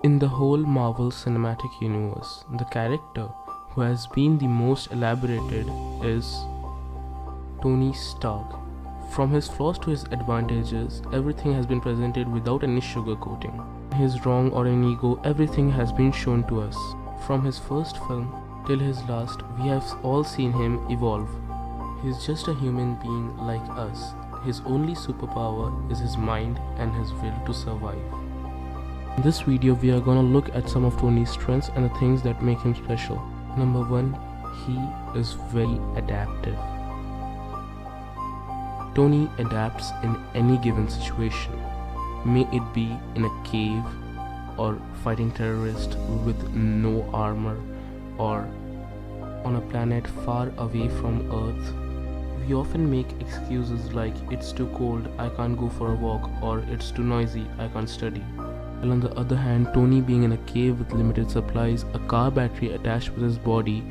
In the whole Marvel Cinematic Universe, the character who has been the most elaborated is Tony Stark. From his flaws to his advantages, everything has been presented without any sugarcoating. His wrong or an ego, everything has been shown to us. From his first film till his last, we have all seen him evolve. He's just a human being like us. His only superpower is his mind and his will to survive. In this video, we are gonna look at some of Tony's strengths and the things that make him special. Number 1, he is very adaptive. Tony adapts in any given situation. May it be in a cave, or fighting terrorists with no armor, or on a planet far away from Earth. We often make excuses like it's too cold, I can't go for a walk, or it's too noisy, I can't study. While on the other hand, Tony being in a cave with limited supplies, a car battery attached with his body,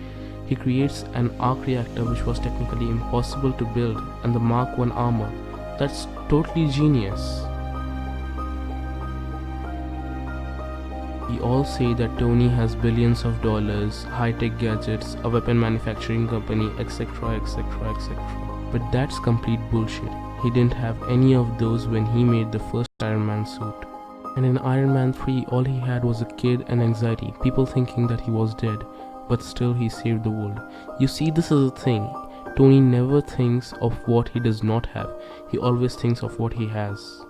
he creates an arc reactor which was technically impossible to build, and the Mark I armor. That's totally genius. We all say that Tony has billions of dollars, high-tech gadgets, a weapon manufacturing company, etc, etc, etc. But that's complete bullshit. He didn't have any of those when he made the first Iron Man suit. And in Iron Man 3, all he had was a kid and anxiety, people thinking that he was dead, but still he saved the world. You see, this is a thing. Tony never thinks of what he does not have. He always thinks of what he has.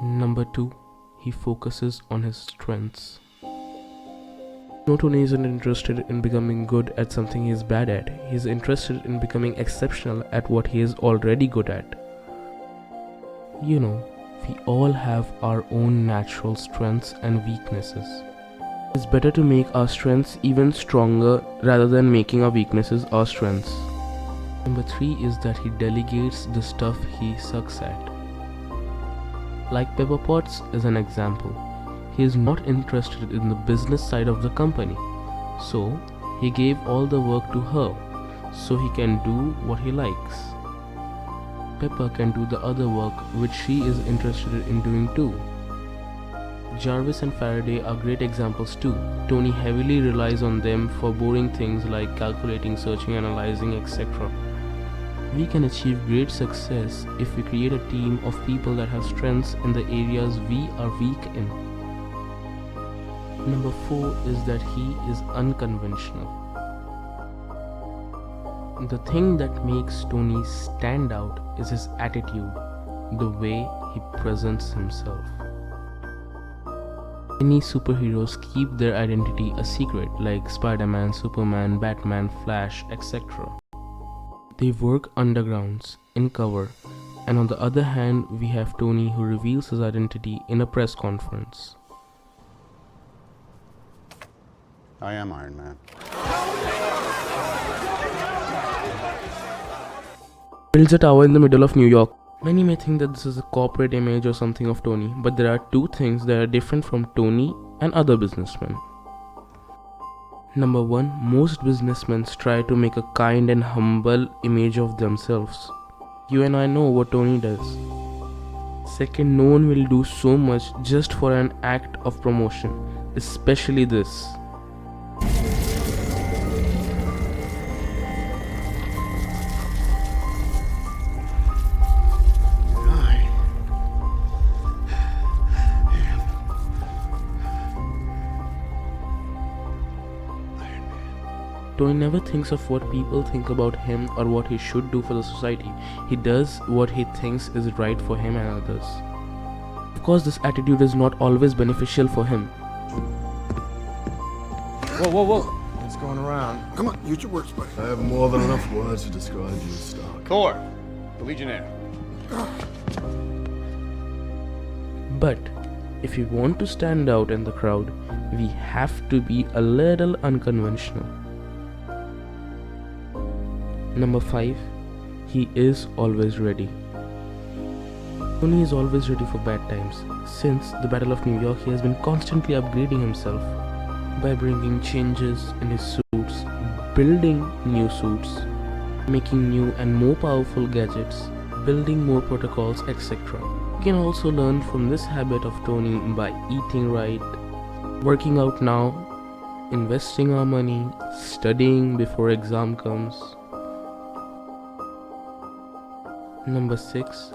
Number 2, he focuses on his strengths. No, Tony isn't interested in becoming good at something he is bad at. He is interested in becoming exceptional at what he is already good at. You know, we all have our own natural strengths and weaknesses. It's better to make our strengths even stronger rather than making our weaknesses our strengths. Number 3 is that he delegates the stuff he sucks at. Like Pepper Potts is an example. He is not interested in the business side of the company, so he gave all the work to her, so he can do what he likes. Pepper can do the other work which she is interested in doing too. Jarvis and Faraday are great examples too. Tony heavily relies on them for boring things like calculating, searching, analyzing, etc. We can achieve great success if we create a team of people that have strengths in the areas we are weak in. Number 4 is that he is unconventional. The thing that makes Tony stand out is his attitude, the way he presents himself. Many superheroes keep their identity a secret, like Spider-Man, Superman, Batman, Flash, etc. They work undergrounds, in cover, and on the other hand, we have Tony who reveals his identity in a press conference. I am Iron Man. Builds a tower in the middle of New York. Many may think that this is a corporate image or something of Tony, but there are two things that are different from Tony and other businessmen. Number 1, most businessmen try to make a kind and humble image of themselves. You and I know what Tony does. Second, no one will do so much just for an act of promotion, especially this. Tony never thinks of what people think about him or what he should do for the society. He does what he thinks is right for him and others. Of course, this attitude is not always beneficial for him. Whoa, whoa, whoa. What's going around? Come on, use your words, buddy. I have more than enough words to describe you as Stark. Thor, the Legionnaire. But if we want to stand out in the crowd, we have to be a little unconventional. Number 5, he is always ready. Tony is always ready for bad times. Since the Battle of New York, he has been constantly upgrading himself by bringing changes in his suits, building new suits, making new and more powerful gadgets, building more protocols, etc. can also learn from this habit of Tony by eating right, working out now, investing our money, studying before exam comes. Number 6.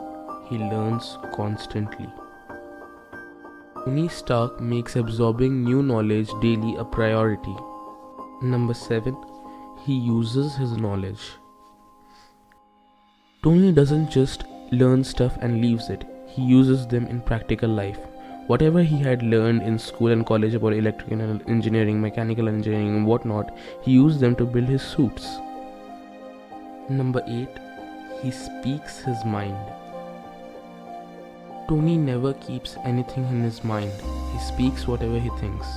He learns constantly. Tony Stark makes absorbing new knowledge daily a priority. Number 7. He uses his knowledge. Tony doesn't just learn stuff and leaves it. He uses them in practical life. Whatever he had learned in school and college about electrical engineering, mechanical engineering and whatnot, he used them to build his suits. Number 8. He speaks his mind. Tony never keeps anything in his mind. He speaks whatever he thinks.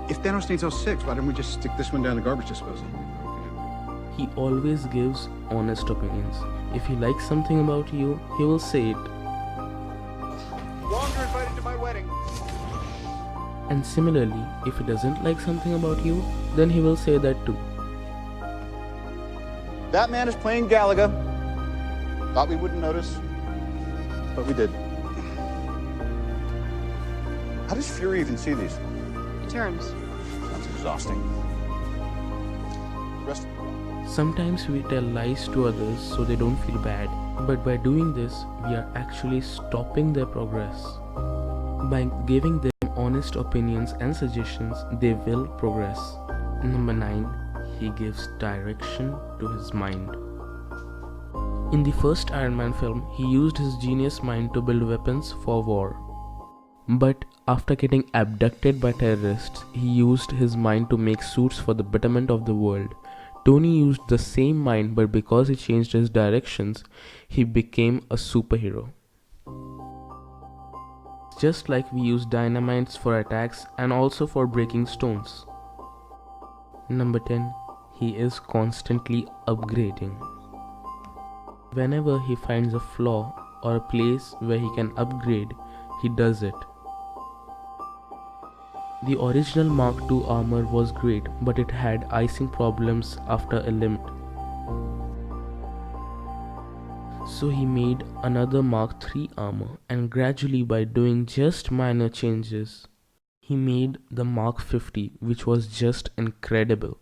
If Thanos needs those 6, why didn't we just stick this one down the garbage disposal? He always gives honest opinions. If he likes something about you, he will say it. Longer invited to my wedding. And similarly, if he doesn't like something about you, then he will say that too. That man is playing Galaga. Thought we wouldn't notice, but we did. How does Fury even see these? He turns. Sounds exhausting. The rest Sometimes we tell lies to others so they don't feel bad, but by doing this, we are actually stopping their progress. By giving them honest opinions and suggestions, they will progress. Number 9. He gives direction to his mind. In the first Iron Man film, he used his genius mind to build weapons for war. But after getting abducted by terrorists, he used his mind to make suits for the betterment of the world. Tony used the same mind, but because he changed his directions, he became a superhero. Just like we use dynamites for attacks and also for breaking stones. Number 10. He is constantly upgrading. Whenever he finds a flaw or a place where he can upgrade, he does it. The original Mark II armor was great, but it had icing problems after a limit. So he made another Mark III armor, and gradually by doing just minor changes, he made the Mark 50, which was just incredible.